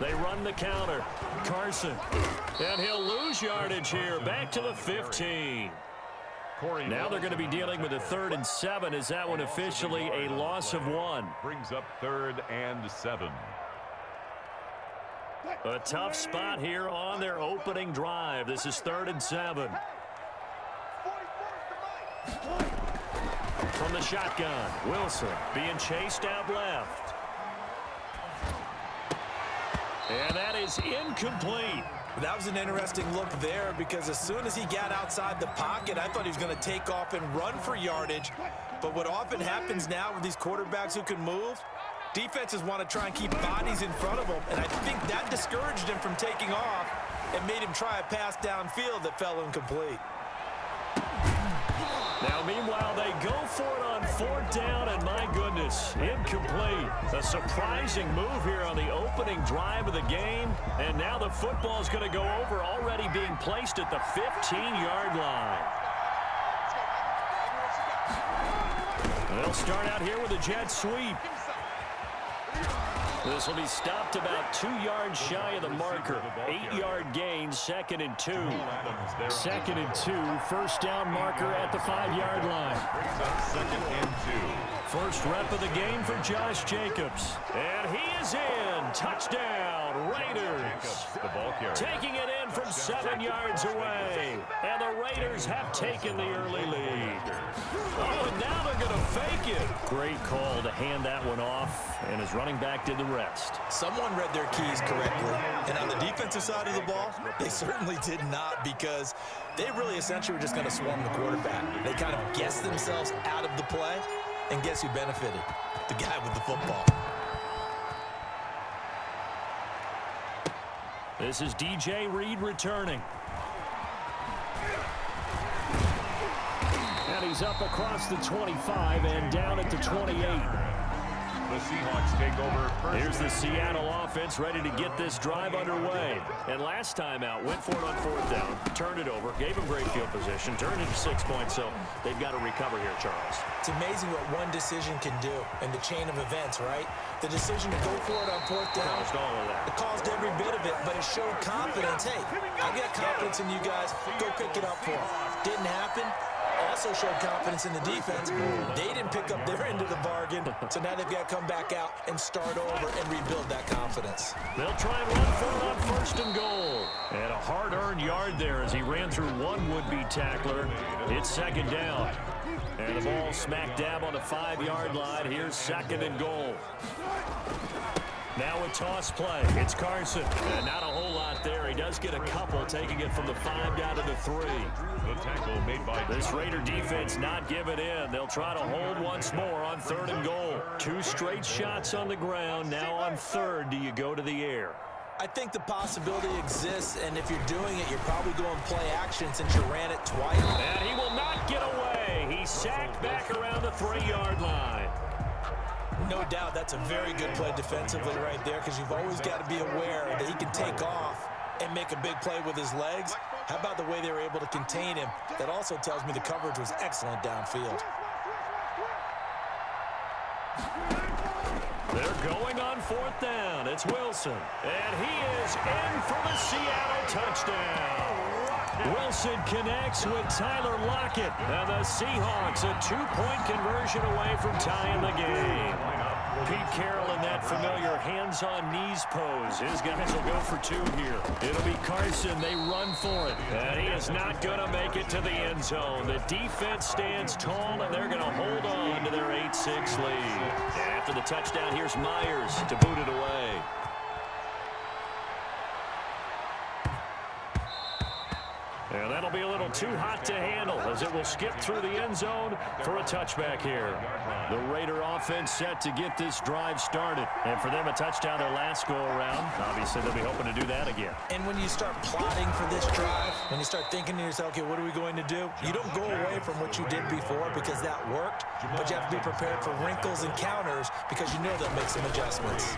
They run the counter. Carson. And he'll lose yardage here. Back to the 15. Now they're going to be dealing with a 3rd and 7. Is that one officially a loss of 1? Brings up 3rd and 7. A tough spot here on their opening drive. This is 3rd and 7. From the shotgun, Wilson being chased out left. And that is incomplete. That was an interesting look there because as soon as he got outside the pocket, I thought he was going to take off and run for yardage. But what often happens now with these quarterbacks who can move, defenses want to try and keep bodies in front of them, and I think that discouraged him from taking off and made him try a pass downfield that fell incomplete. Now, meanwhile, they go for it on 4th down, and my goodness, incomplete. A surprising move here on the opening drive of the game, and now the football is going to go over, already being placed at the 15-yard line. They'll start out here with a jet sweep. This will be stopped about 2 yards shy of the marker. 8-yard gain, 2nd and 2. 2nd and 2, 1st down marker at the 5-yard line. Brings up 2nd and 2. First rep of the game for Josh Jacobs. And he is in. Touchdown, Raiders. The ball carrier. Taking it in from 7 yards away. And the Raiders have taken the early lead. Oh, and now they're going to fake it. Great call to hand that one off, and his running back did the rest. Someone read their keys correctly, and on the defensive side of the ball, they certainly did not because they really essentially were just going to swarm the quarterback. They kind of guessed themselves out of the play, and guess who benefited? The guy with the football. This is DJ Reed returning. And he's up across the 25 and down at the 28. The Seahawks take over first. Here's the Seattle offense ready to get this drive underway. And last time out, went for it on 4th down, turned it over, gave him great field position, turned it to 6 points, so they've got to recover here, Charles. It's amazing what one decision can do in the chain of events, right? The decision to go for it on 4th down, Caused all of that. it caused every bit of it, but it showed confidence. Hey, I got confidence in you guys. Go pick it up for them. Didn't happen. Also showed confidence in the defense. They didn't pick up their end of the bargain, so now they've got to come back out and start over and rebuild that confidence. They'll try and run for it on 1st and goal. And a hard-earned yard there as he ran through one would-be tackler. It's 2nd down. And the ball smack dab on the 5-yard line. Here's 2nd and goal. Now a toss play. It's Carson. And not a whole lot there. He does get a couple, taking it from the 5 down to the 3. The tackle made by This Raider defense not giving in. They'll try to hold once more on 3rd and goal. 2 straight shots on the ground. Now on 3rd, do you go to the air? I think the possibility exists, and if you're doing it, you're probably going play action since you ran it twice. And he will not get away. He's sacked back around the 3-yard line. No doubt that's a very good play defensively right there because you've always got to be aware that he can take off and make a big play with his legs. How about the way they were able to contain him? That also tells me the coverage was excellent downfield. They're going on 4th down. It's Wilson. And he is in for the Seattle touchdown. Wilson connects with Tyler Lockett. And the Seahawks a 2-point conversion away from tying the game. Pete Carroll in that familiar hands-on-knees pose. His guys will go for 2 here. It'll be Carson. They run for it. And he is not going to make it to the end zone. The defense stands tall, and they're going to hold on to their 8-6 lead. After the touchdown, here's Myers to boot it away. And that'll be a little too hot to handle as it will skip through the end zone for a touchback here. The Raider offense set to get this drive started. And for them, a touchdown their last go-around. Obviously, they'll be hoping to do that again. And when you start plotting for this drive, when you start thinking to yourself, okay, what are we going to do? You don't go away from what you did before because that worked, but you have to be prepared for wrinkles and counters because you know they'll make some adjustments.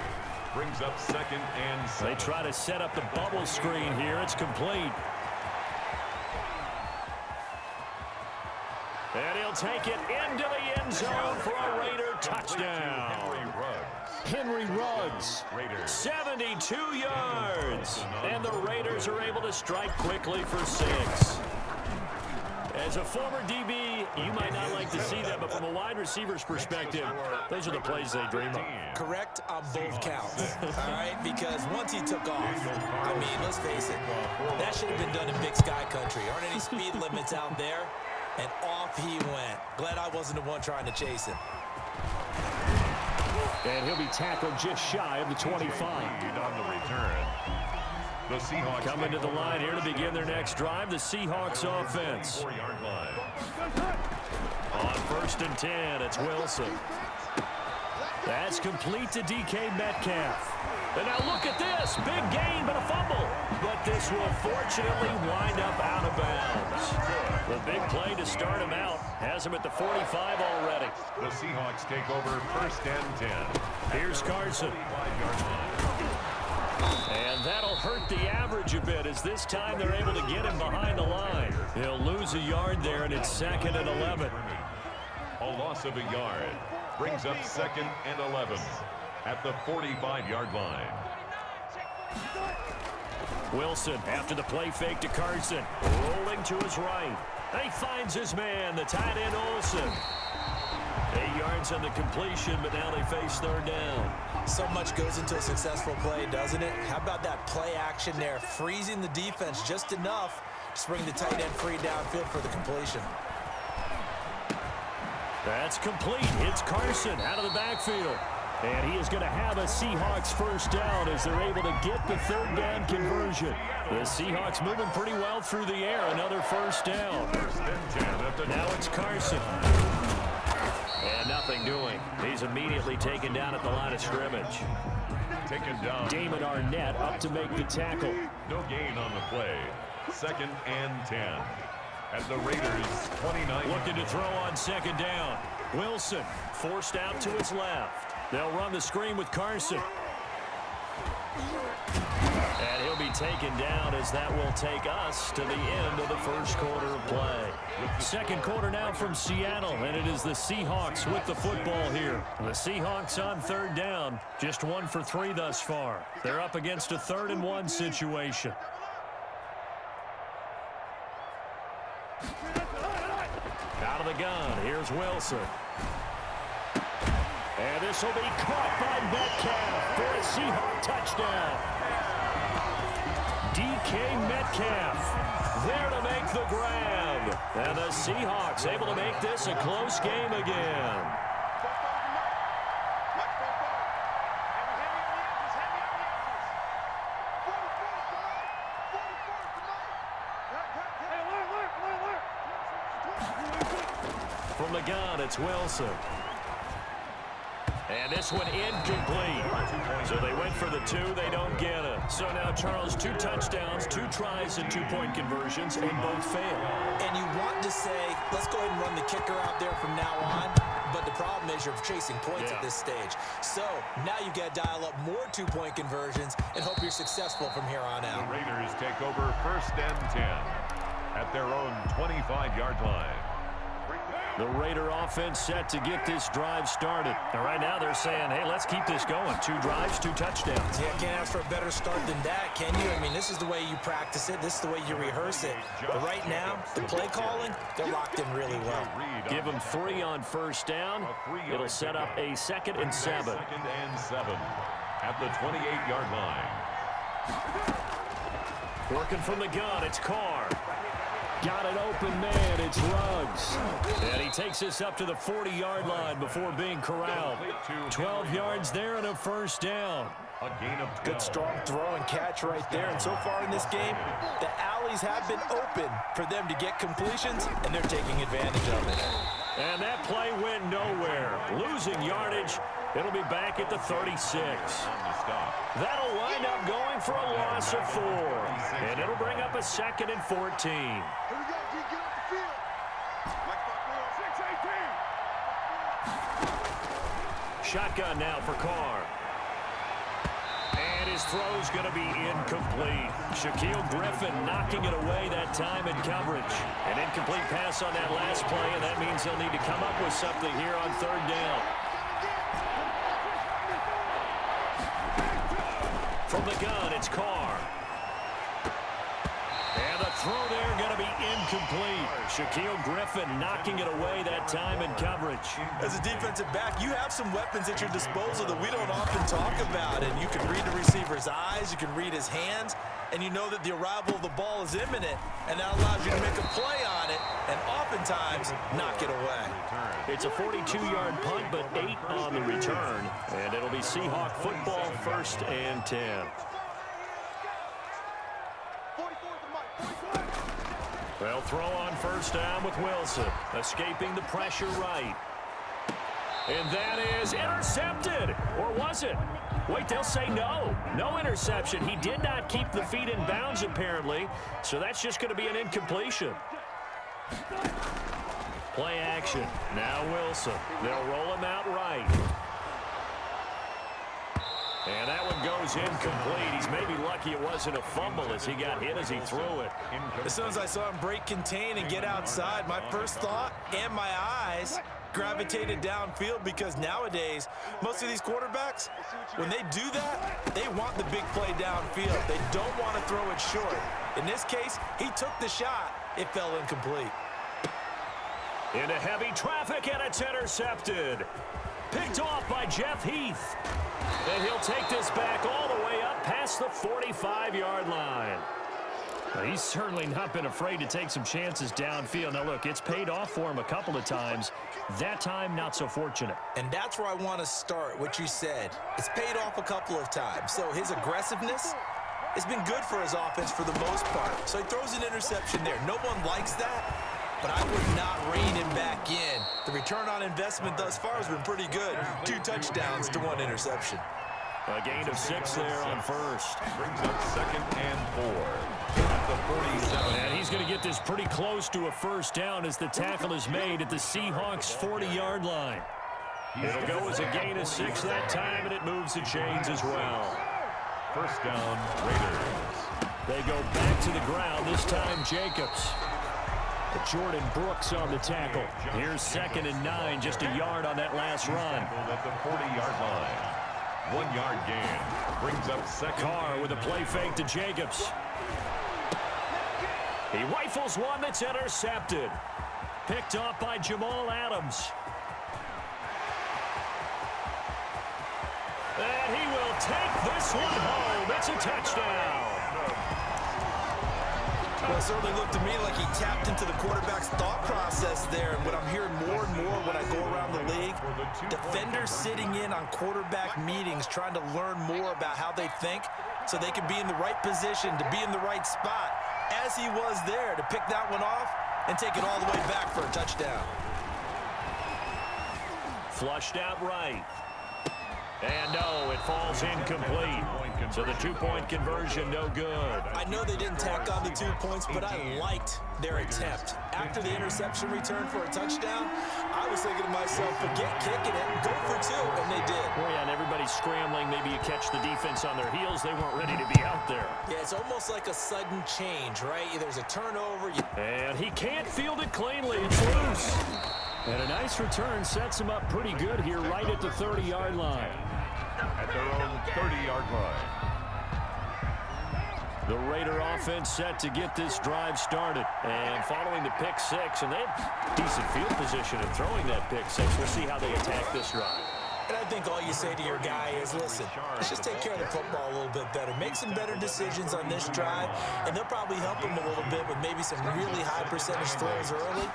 brings up 2nd and 7. They try to set up the bubble screen here. It's complete. And he'll take it into the end zone for a Raider touchdown. Henry Ruggs, 72 yards. And the Raiders are able to strike quickly for 6. As a former DB, you might not like to see that, but from a wide receiver's perspective, those are the plays they dream of. Correct on both counts, all right? Because once he took off, I mean, let's face it, that should have been done in Big Sky Country. Aren't any speed limits out there? And off he went. Glad I wasn't the one trying to chase him. And he'll be tackled just shy of the 25. On the return. The Seahawks coming to the line here to begin their next drive. The Seahawks offense. 4-yard line. On 1st and 10, it's Wilson. That's complete to DK Metcalf. And now look at this. Big gain, but a fumble. But this will fortunately wind up out of bounds. The big play to start him out has him at the 45 already. The Seahawks take over 1st and 10. Here's Carson. 5-yard line. And that'll hurt the average a bit as this time they're able to get him behind the line. He'll lose a yard there, and it's 2nd and 11. A loss of a yard brings up 2nd and 11 at the 45-yard line. Wilson after the play fake to Carson. Rolling to his right. He finds his man, the tight end Olsen. 8 yards on the completion, but now they face 3rd down. So much goes into a successful play, doesn't it? How about that play action there, freezing the defense just enough to bring the tight end free downfield for the completion. That's complete. It's Carson out of the backfield. And he is going to have a Seahawks 1st down as they're able to get the 3rd down conversion. The Seahawks moving pretty well through the air. Another 1st down. 1st and 10 at the now it's Carson. And nothing doing. He's immediately taken down at the line of scrimmage. Taken down. Damon Arnett up to make the tackle. No gain on the play. 2nd and 10. At the Raiders 29. Looking to throw on 2nd down. Wilson forced out to his left. They'll run the screen with Carson. And he'll be taken down as that will take us to the end of the 1st quarter of play. 2nd quarter now from Seattle, and it is the Seahawks with the football here. The Seahawks on 3rd down, just 1 for 3 thus far. They're up against a 3rd and 1 situation. Out of the gun, here's Wilson. And this will be caught by Metcalf for a Seahawk touchdown. DK Metcalf there to make the grab. And the Seahawks able to make this a close game again. From the gun, it's Wilson. And this one incomplete. So they went for the 2, they don't get it. So now, Charles, 2 touchdowns, 2 tries and 2-point conversions, and both fail. And you want to say, let's go ahead and run the kicker out there from now on. But the problem is you're chasing points at this stage. So now you got to dial up more 2-point conversions and hope you're successful from here on out. The Raiders take over 1st and 10 at their own 25-yard line. The Raider offense set to get this drive started. And right now they're saying, hey, let's keep this going. 2 drives, 2 touchdowns. Yeah, can't ask for a better start than that, can you? I mean, this is the way you practice it. This is the way you rehearse it. But right now, the play calling, they're locked in really well. Give them 3 on 1st down. It'll set up a 2nd and 7. 2nd and 7 at the 28-yard line. Working from the gun, it's Carr. Got an open man, it's Ruggs. And he takes this up to the 40-yard line before being corralled. 12 yards there and a 1st down. A gain of 12. Good strong throw and catch right there. And so far in this game, the alleys have been open for them to get completions, and they're taking advantage of it. And that play went nowhere. Losing yardage. It'll be back at the 36. That'll wind up going for a loss of 4. And it'll bring up a 2nd and 14. Shotgun now for Carr. And his throw's going to be incomplete. Shaquille Griffin knocking it away that time in coverage. An incomplete pass on that last play, and that means they'll need to come up with something here on 3rd down. From the gun, it's Carr. And the throw there going to be incomplete. Shaquille Griffin knocking it away that time in coverage. As a defensive back, you have some weapons at your disposal that we don't often talk about. And you can read the receiver's eyes, you can read his hands, and you know that the arrival of the ball is imminent, and that allows you to make a play on it and oftentimes knock it away. It's a 42-yard punt, but 8 on the return. And it'll be Seahawk football, 1st and 10. They'll throw on 1st down with Wilson, escaping the pressure right. And that is intercepted. Or was it? Wait, they'll say no. No interception. He did not keep the feet in bounds, apparently. So that's just going to be an incompletion. Play action. Now Wilson. They'll roll him out right. And that one goes incomplete. He's maybe lucky it wasn't a fumble as he got hit as he threw it. As soon as I saw him break contain and get outside, my first thought and my eyes gravitated downfield, because nowadays, most of these quarterbacks, when they do that, they want the big play downfield. They don't want to throw it short. In this case, he took the shot. It fell incomplete. Into heavy traffic, and it's intercepted. Picked off by Jeff Heath. And he'll take this back all the way up past the 45-yard line. Well, he's certainly not been afraid to take some chances downfield. Now, look, it's paid off for him a couple of times. That time, not so fortunate. And that's where I want to start, what you said. It's paid off a couple of times. So his aggressiveness has been good for his offense for the most part. So he throws an interception there. No one likes that, but I would not rein him back in. The return on investment thus far has been pretty good. 2 touchdowns to 1 interception. A gain of 6 there on 1st. Brings up 2nd and 4 at the 47. And he's going to get this pretty close to a 1st down as the tackle is made at the Seahawks' 40-yard line. It'll go as a gain of 6 that time, and it moves the chains as well. 1st down, Raiders. They go back to the ground, this time Jacobs. Jordan Brooks on the tackle. Here's 2nd and 9, just a yard on that last run. At the 40-yard line. 1-yard gain. Brings up 2nd. Carr with a play fake to Jacobs. He rifles one that's intercepted. Picked off by Jamal Adams. And he will take this one home. It's a touchdown. Well, it certainly looked to me like he tapped into the quarterback's thought process there. And what I'm hearing more and more when I go around the league, defenders sitting in on quarterback meetings trying to learn more about how they think so they can be in the right position, to be in the right spot, as he was there to pick that one off and take it all the way back for a touchdown. Flushed out right. And no, it falls incomplete. So the 2-point conversion, no good. I know they didn't tack on the 2 points, but I liked their attempt. After the interception return for a touchdown, I was thinking to myself, forget kicking it, go for 2, and they did. Well, yeah, and everybody's scrambling. Maybe you catch the defense on their heels. They weren't ready to be out there. Yeah, it's almost like a sudden change, right? There's a turnover. And he can't field it cleanly. It's loose. And a nice return sets him up pretty good here right at the 30-yard line. At their own 30-yard line. The Raider offense set to get this drive started. And following the pick 6, and they had decent field position in throwing that pick 6. We'll see how they attack this drive. And I think all you say to your guy is, listen, let's just take care of the football a little bit better. Make some better decisions on this drive, and they'll probably help him a little bit with maybe some really high percentage throws early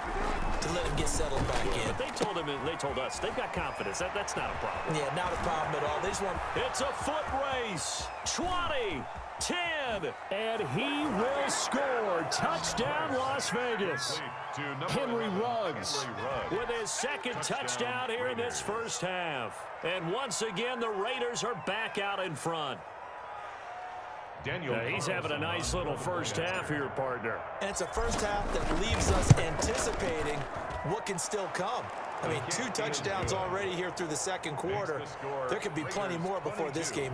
to let him get settled back in. But they told us, they've got confidence. That's not a problem. Yeah, not a problem at all. They just want... It's a foot race. 20, 10, and he will score. Touchdown, Las Vegas. Henry Ruggs with his 2nd touchdown here in this 1st half. And once again, the Raiders are back out in front. He's having a nice little 1st half here, partner. And it's a 1st half that leaves us anticipating what can still come. I mean, 2 touchdowns already here through the 2nd quarter. There could be plenty more before this game.